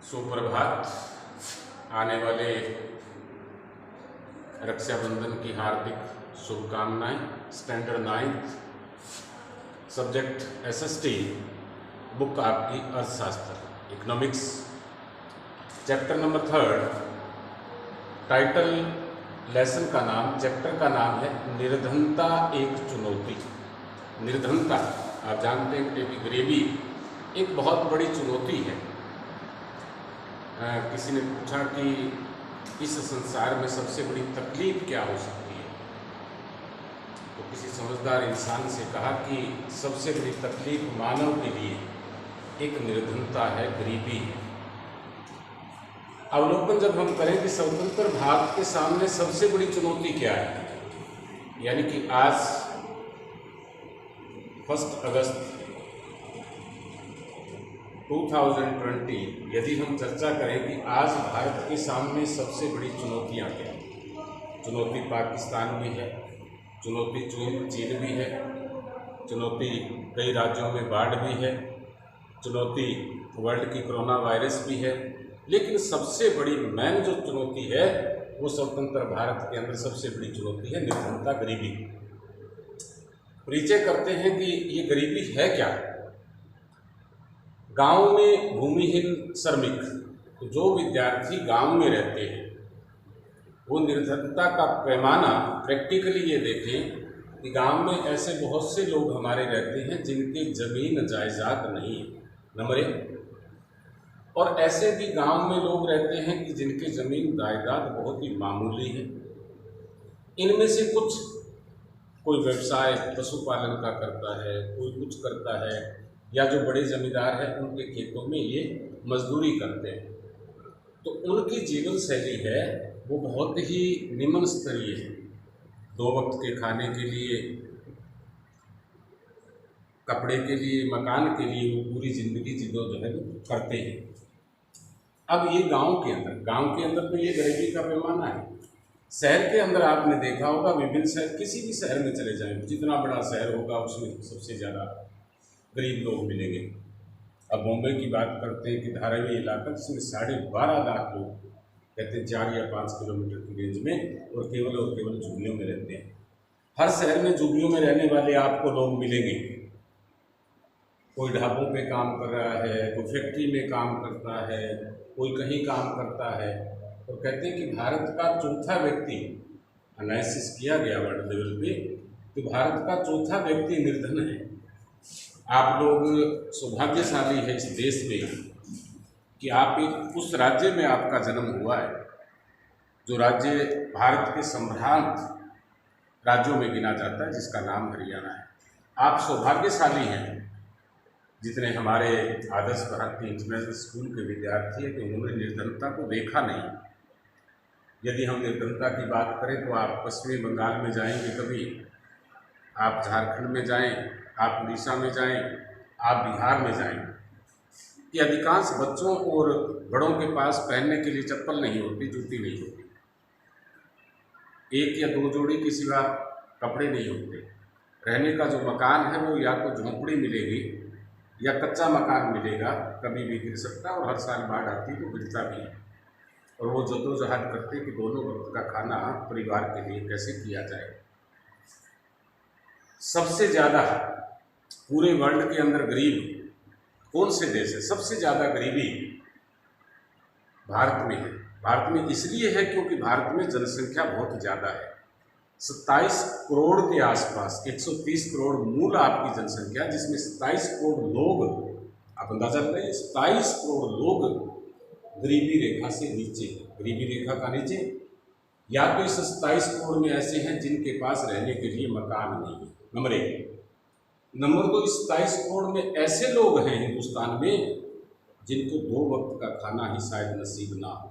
सुप्रभात। आने वाले रक्षाबंधन की हार्दिक शुभकामनाएं। Standard 9th, subject SST, book आपकी अर्थशास्त्र, economics, chapter number 3। Title lesson का नाम, चैप्टर का नाम है निर्धनता एक चुनौती। निर्धनता, आप जानते हैं कि गरीबी एक बहुत बड़ी चुनौती है। किसी ने पूछा कि इस संसार में सबसे बड़ी तकलीफ क्या हो सकती है, तो किसी समझदार इंसान से कहा कि सबसे बड़ी तकलीफ मानव के लिए एक निर्धनता है, गरीबी है। अवलोकन जब हम करें कि स्वतंत्र भारत के सामने सबसे बड़ी चुनौती क्या है, यानी कि आज 1 अगस्त 2020 यदि हम चर्चा करें कि आज भारत के सामने सबसे बड़ी चुनौतियां क्या हैं। चुनौती पाकिस्तान भी है, चुनौती चीन भी है, चुनौती कई राज्यों में बाढ़ भी है, चुनौती वर्ल्ड की कोरोना वायरस भी है, लेकिन सबसे बड़ी मेन जो चुनौती है वो स्वतंत्र भारत के अंदर सबसे बड़ी चुनौती है निर्धनता, गरीबी। परिचय करते हैं कि ये गरीबी है क्या। गांव में भूमिहीन श्रमिक, जो विद्यार्थी गांव में रहते हैं, वो निर्धनता का पैमाना प्रैक्टिकली ये देखें कि गांव में ऐसे बहुत से लोग हमारे रहते हैं जिनके जमीन जायदाद नहीं है, नंबर 1। और ऐसे भी गांव में लोग रहते हैं कि जिनके जमीन जायदाद बहुत ही मामूली है। इनमें से कुछ, कोई व्यवसाय पशुपालन का करता है, कोई कुछ करता है, या जो बड़े जमींदार हैं उनके खेतों में ये मजदूरी करते हैं। तो उनकी जीवन शैली है वो बहुत ही निम्न स्तरीय है। 2 वक्त के खाने के लिए, कपड़े के लिए, मकान के लिए वो पूरी जिंदगी जद्दोजहद करते हैं। अब ये गांव के अंदर तो ये गरीबी का पैमाना है। शहर के अंदर आपने देखा होगा, विभिन्न शहर, किसी भी शहर में चले जाएं, जितना बड़ा शहर होगा उसमें सबसे ज़्यादा गरीब लोग मिलेंगे। अब मुंबई की बात करते हैं कि धारावी इलाका, जिसमें 12.5 लाख लोग कहते हैं 4 या 5 किलोमीटर की रेंज में, और केवल झुग्गियों में रहते हैं। हर शहर में झुग्गियों में रहने वाले आपको लोग मिलेंगे। कोई ढाबों पे काम कर रहा है, कोई फैक्ट्री में काम करता है, कोई कहीं काम करता है। और कहते हैं कि भारत का चौथा व्यक्ति, एनालिसिस किया गया वर्ल्ड लेवल पे, तो भारत का चौथा व्यक्ति निर्धन है। आप लोग सौभाग्यशाली है इस देश में कि आप एक उस राज्य में आपका जन्म हुआ है जो राज्य भारत के संभ्रांत राज्यों में गिना जाता है, जिसका नाम हरियाणा है। आप सौभाग्यशाली हैं जितने हमारे आदर्श भारतीय इंटरनेशनल स्कूल के विद्यार्थी हैं कि उन्होंने निर्धनता को देखा नहीं। यदि हम निर्धनता की बात करें तो आप पश्चिमी बंगाल में जाएंगे, कभी आप झारखंड में जाएं, आप उड़ीसा में जाएं, आप बिहार में जाएं, कि अधिकांश बच्चों और बड़ों के पास पहनने के लिए चप्पल नहीं होती, जूती नहीं होती, 1 या 2 जोड़ी के सिवा कपड़े नहीं होते। रहने का जो मकान है वो या तो झोंपड़ी मिलेगी या कच्चा मकान मिलेगा, कभी भी गिर सकता है, और हर साल बाढ़ आती तो गिरता भी है। और वो जद्दोजहद करते कि दोनों वक्त का खाना परिवार के लिए कैसे किया जाए। सबसे ज़्यादा पूरे वर्ल्ड के अंदर गरीब कौन से देश है? सबसे ज़्यादा गरीबी भारत में है। भारत में इसलिए है क्योंकि भारत में जनसंख्या बहुत ज़्यादा है। 27 करोड़ के आसपास, 130 करोड़ मूल आपकी जनसंख्या, जिसमें 27 करोड़ लोग, आप अंदाजा लगाइए, 27 करोड़ लोग गरीबी रेखा से नीचे है। गरीबी रेखा का नीचे, या तो इस 27 करोड़ में ऐसे हैं जिनके पास रहने के लिए मकान नहीं है, नंबर 1। नंबर 2, इस 27 करोड़ में ऐसे लोग हैं हिंदुस्तान में जिनको 2 वक्त का खाना ही शायद नसीब ना हो।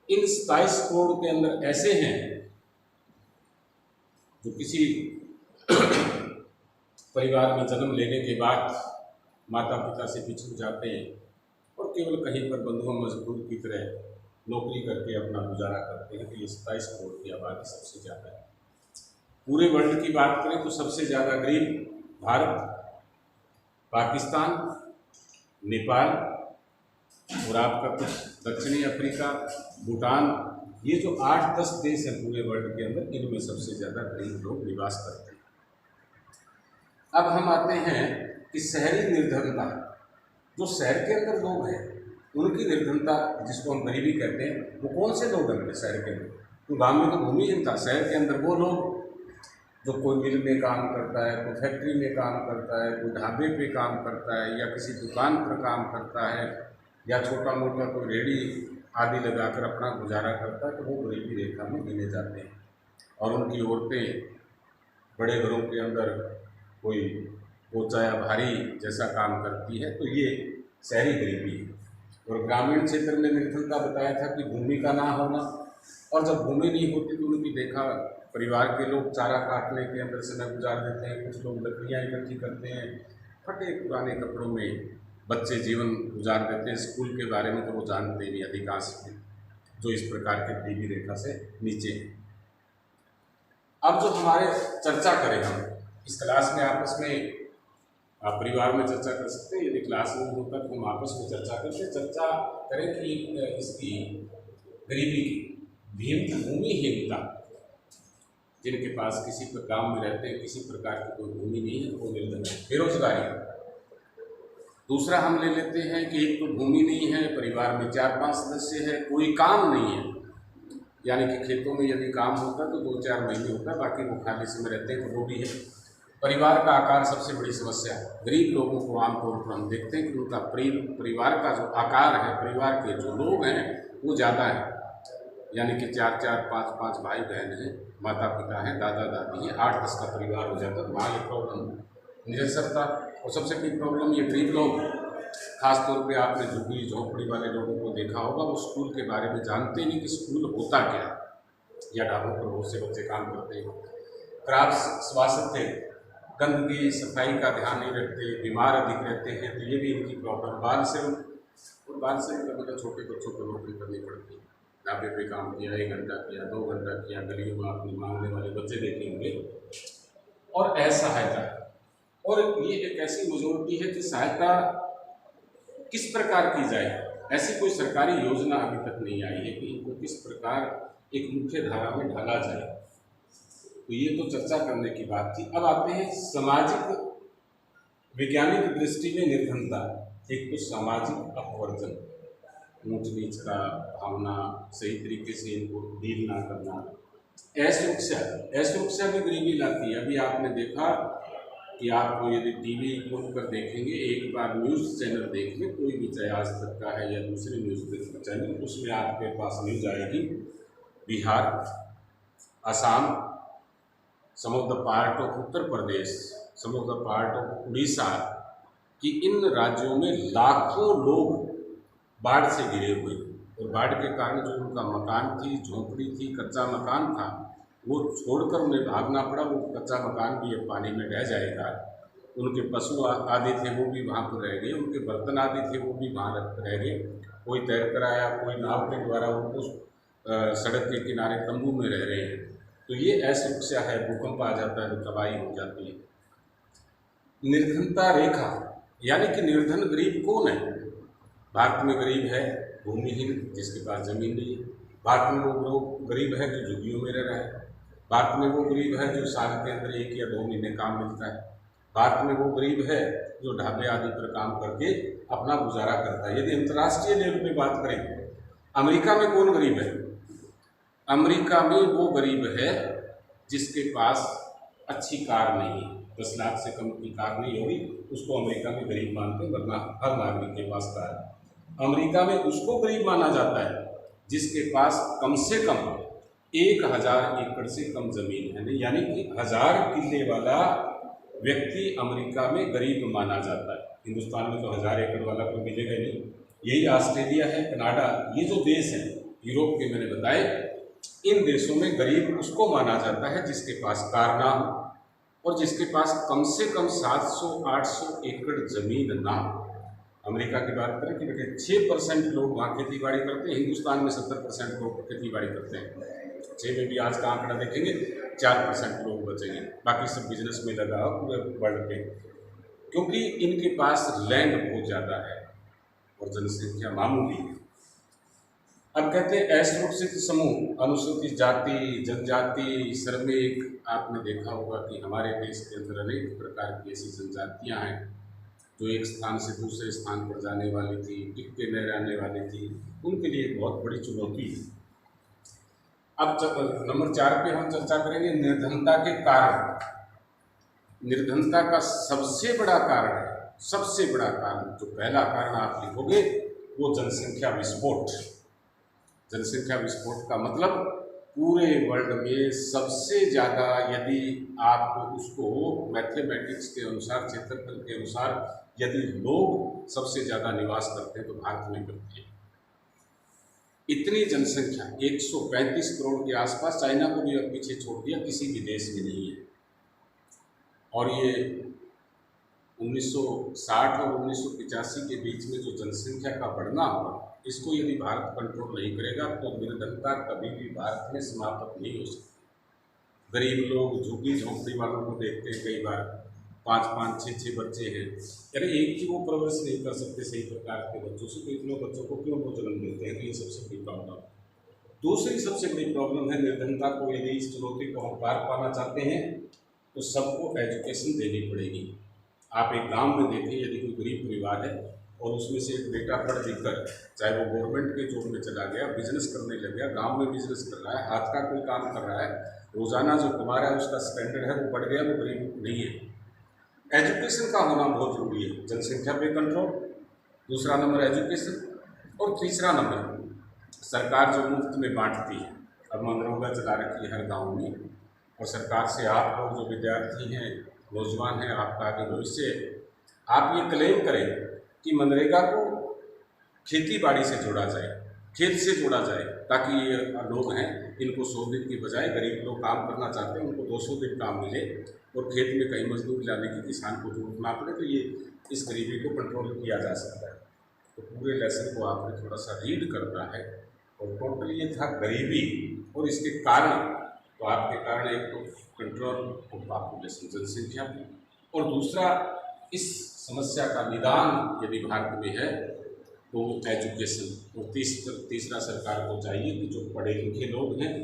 इन 27 करोड़ के अंदर ऐसे हैं जो किसी परिवार में जन्म लेने के बाद माता पिता से पिछड़ जाते हैं और केवल कहीं पर बंधुआ मजदूर की तरह नौकरी करके अपना गुजारा करते हैं। तो ये 27 करोड़ की आबादी सबसे ज़्यादा है। पूरे वर्ल्ड की बात करें तो सबसे ज़्यादा गरीब भारत, पाकिस्तान, नेपाल, और आपका कुछ दक्षिणी अफ्रीका, भूटान, ये जो 8-10 देश हैं पूरे वर्ल्ड के अंदर, इनमें सबसे ज़्यादा गरीब लोग निवास करते हैं। अब हम आते हैं कि शहरी निर्धनता, जो शहर के अंदर लोग हैं उनकी निर्धनता, जिसको हम गरीबी कहते हैं, वो कौन से लोग हैं शहर के अंदर? तो गाँव में तो भूमिहीन था, शहर के अंदर वो लोग जो कोई मिल में काम करता है, कोई फैक्ट्री में काम करता है, कोई ढाबे पे काम करता है, या किसी दुकान पर काम करता है, या छोटा मोटा कोई रेहड़ी आदि लगाकर अपना गुजारा करता है, तो वो गरीबी रेखा में गिने जाते हैं। और उनकी औरतें बड़े घरों के अंदर कोई पोचा या भारी जैसा काम करती है, तो ये शहरी गरीबी है। और ग्रामीण क्षेत्र में निर्धनता बताया था कि भूमि का ना होना, और जब भूमि नहीं होती तो उनकी देखा परिवार के लोग चारा काटने के अंदर समय गुजार देते हैं, कुछ लोग लकड़ियाँ इकट्ठी करते हैं, फटे पुराने कपड़ों में बच्चे जीवन गुजार देते हैं। स्कूल के बारे में तो वो जानते नहीं अधिकांश जो इस प्रकार के गरीबी रेखा से नीचे हैं। अब जो हमारे चर्चा करें हम इस क्लास में, आपस में आप परिवार में चर्चा कर सकते हैं, यदि क्लास में होता तो हम आपस में चर्चा करते, चर्चा करें कि इसकी गरीबी की भूमिहीनता, जिनके पास किसी पर गांव में रहते हैं, किसी प्रकार की कोई भूमि नहीं है, वो निर्धन है। बेरोजगारी, दूसरा हम ले लेते हैं कि एक तो भूमि नहीं है, परिवार में 4-5 सदस्य है, कोई काम नहीं है, यानी कि खेतों में यदि काम होता तो 2-4 महीने होता, बाकी वो खाली समय रहते हैं, तो वो भी है। परिवार का आकार सबसे बड़ी समस्या है। गरीब लोगों को आमतौर पर हम देखते हैं कि उनका परिवार का जो आकार है, परिवार के जो लोग हैं वो ज़्यादा है, यानी कि 4-4, 5-5 भाई बहन हैं, माता पिता हैं, दादा दादी हैं, 8-10 का परिवार हो जाता है। तो वहाँ ये प्रॉब्लम निरसरता, और सबसे बड़ी प्रॉब्लम ये गरीब लोग, खासतौर पे आपने झुग्गी झोंपड़ी वाले लोगों को देखा होगा, वो स्कूल के बारे में जानते नहीं कि स्कूल होता क्या है, या ढाबों पर बहुत से बच्चे काम करते हैं, खराब स्वास्थ्य, गंदगी सफाई का ध्यान नहीं रखते, बीमार अधिक रहते हैं, तो ये भी इनकी प्रॉब्लम। बाल श्रम, और बाल श्रम का मतलब छोटे बच्चों को नौकरी करनी पड़ती है, ढाबे पे काम किया, 1 घंटा किया, 2 घंटा किया, गलियों में आपने मांगने वाले बच्चे देखेंगे, और असहायता। और ये एक ऐसी मेजोरिटी है कि सहायता किस प्रकार की जाए, ऐसी कोई सरकारी योजना अभी तक नहीं आई है कि इनको किस प्रकार एक मुख्य धारा में ढाला जाए। तो ये तो चर्चा करने की बात थी। अब आते हैं सामाजिक वैज्ञानिक दृष्टि में निर्धनता। एक तो सामाजिक अपवर्जन, ऊंच नीच का भावना, सही तरीके से इनको डील ना करना, असुरक्षा भी गरीबी लाती है। अभी आपने देखा कि आप यदि टीवी खोल कर देखेंगे, एक बार न्यूज़ चैनल देख लें, कोई भी, चाहे आज तक का है या दूसरे न्यूज़ चैनल, उसमें आपके पास न्यूज़ आएगी Bihar, Assam, some of the part of Uttar Pradesh, some of the part of Orissa, कि इन राज्यों में लाखों लोग बाढ़ से घिरे हुए, और बाढ़ के कारण जो उनका मकान थी, झोंपड़ी थी, कच्चा मकान था, वो छोड़कर उन्हें भागना पड़ा। वो कच्चा मकान भी अब पानी में ढह जाएगा। उनके पशु आदि थे वो भी वहाँ पर रह गए, उनके बर्तन आदि थे वो भी वहाँ रह गए। कोई तैर कर आया, कोई नाव के द्वारा उनको सड़क के किनारे तंबू में रह रहे हैं। तो ये असुरक्षा है, भूकंप आ जाता है तो तबाही हो जाती है। निर्धनता रेखा, यानी कि निर्धन गरीब कौन है? भारत में गरीब है भूमिहीन, जिसके पास जमीन नहीं है। भारत में वो गरीब है जो झुग्गियों में रह रहा है। भारत में वो गरीब है जो साल के अंदर 1 या 2 महीने काम मिलता है। भारत में वो गरीब है जो ढाबे आदि पर काम करके अपना गुजारा करता है। यदि अंतर्राष्ट्रीय लेवल पे बात करें, अमेरिका में कौन गरीब है? अमेरिका में वो गरीब है जिसके पास अच्छी कार नहीं है, 10 लाख से कम की कार नहीं होगी, उसको अमेरिका में गरीब मानते हैं, वरना हर नागरिक के पास कार है। अमेरिका में उसको गरीब माना जाता है जिसके पास कम से कम 1000 एकड़ से कम जमीन है, यानी कि 1000 किले वाला व्यक्ति अमेरिका में गरीब माना जाता है। हिंदुस्तान में तो 1000 एकड़ वाला कोई मिलेगा नहीं। यही ऑस्ट्रेलिया है, कनाडा, ये जो देश हैं यूरोप के मैंने बताए, इन देशों में गरीब उसको माना जाता है जिसके पास कार ना हो और जिसके पास कम से कम 700-800 एकड़ जमीन ना हो। अमेरिका की बात करें कि देखिए 6% लोग वहाँ खेती बाड़ी करते हैं, हिंदुस्तान में 70% लोग खेती बाड़ी करते हैं। 6 में भी आज का आंकड़ा देखेंगे 4% लोग बचेंगे, बाकी सब बिजनेस में लगा हो पूरे वर्ल्ड पे, क्योंकि इनके पास लैंड बहुत ज़्यादा है और जनसंख्या मामूली है। अब कहते हैं अशोषित समूह, अनुसूचित जाति, जनजाति, श्रमिक। आपने देखा होगा कि हमारे देश के अंदर अनेक प्रकार की ऐसी जनजातियां हैं जो एक स्थान से दूसरे स्थान पर जाने वाली थी, टिक के न रहने वाली थी, उनके लिए एक बहुत बड़ी चुनौती है। अब नंबर 4 पे हम चर्चा करेंगे निर्धनता के कारण। निर्धनता का सबसे बड़ा कारण है, सबसे बड़ा कारण, जो पहला कारण आप लिखोगे वो जनसंख्या विस्फोट। जनसंख्या विस्फोट का मतलब पूरे वर्ल्ड में सबसे ज़्यादा, यदि आप उसको मैथमेटिक्स के अनुसार, क्षेत्रफल के अनुसार यदि लोग सबसे ज़्यादा निवास करते हैं तो भारत में करते हैं। इतनी जनसंख्या 135 करोड़ के आसपास, चाइना को भी अब पीछे छोड़ दिया, किसी भी देश में नहीं है। और ये 1960 और 1985 के बीच में जो जनसंख्या का बढ़ना हुआ, इसको यदि भारत कंट्रोल नहीं करेगा तो निर्धनता कभी भी भारत में समाप्त नहीं हो सकती। गरीब लोग, झुग्गी झोंपड़ी वालों को देखते हैं, कई बार 5-5, 6-6 बच्चे हैं, अरे एक की वो परवरिश नहीं कर सकते सही प्रकार के बच्चों से, तो इतने बच्चों को क्यों वो जन्म देते हैं? तो ये सबसे बड़ी प्रॉब्लम। दूसरी सबसे बड़ी प्रॉब्लम है निर्धनता को, यदि इस चुनौती को हम पार पाना चाहते हैं तो सबको एजुकेशन देनी पड़ेगी। आप एक गांव में देखें, यदि कोई गरीब परिवार है और उसमें से एक बेटा पढ़ लिख कर, चाहे वो गवर्नमेंट के जॉब में चला गया, बिजनेस करने लग गया, गांव में बिजनेस कर रहा है, हाथ का कोई काम कर रहा है, रोजाना जो कमा रहा है उसका स्टैंडर्ड है वो बढ़ गया, वो गरीब नहीं है। एजुकेशन का होना बहुत जरूरी है। जनसंख्या पे कंट्रोल, दूसरा नंबर एजुकेशन, और तीसरा नंबर सरकार जो मुफ्त में बांटती है। अब मनरेगा चला रखी है हर गाँव में, और सरकार से आप लोग जो विद्यार्थी हैं, नौजवान हैं, आपका आगे भविष्य है, आप ये क्लेम करें कि मनरेगा को खेती बाड़ी से जोड़ा जाए, खेत से जोड़ा जाए, ताकि ये लोग हैं इनको 100 दिन की बजाय, गरीब लोग काम करना चाहते हैं उनको 200 दिन काम मिले, और खेत में कहीं मजदूर लाने की किसान को जरूरत ना पड़े, तो ये इस गरीबी को कंट्रोल किया जा सकता है। तो पूरे लेसन को आपने थोड़ा सा रीड करना है, और टोटल ये था गरीबी और इसके कारण। तो आपके कारण एक तो कंट्रोल ऑफ पॉपुलेशन, जनसंख्या की, और दूसरा इस समस्या का निदान यदि भारत में है तो एजुकेशन, और तीसरा सरकार को चाहिए कि जो पढ़े लिखे लोग हैं,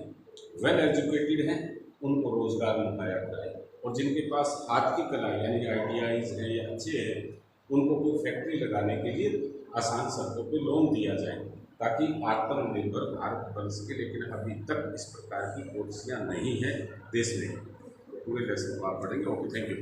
वेल एजुकेटेड हैं, उनको रोजगार मुहैया कराए, और जिनके पास हाथ की कला यानी आइडियाज़ हैं या अच्छे हैं, उनको कोई फैक्ट्री लगाने के लिए आसान शर्तों पे लोन दिया जाए, ताकि आत्मनिर्भर भारत बन सके। लेकिन अभी तक इस प्रकार की पॉलिसियाँ नहीं है देश में। पूरे लेसन को आप पढ़ेंगे। Okay, thank you.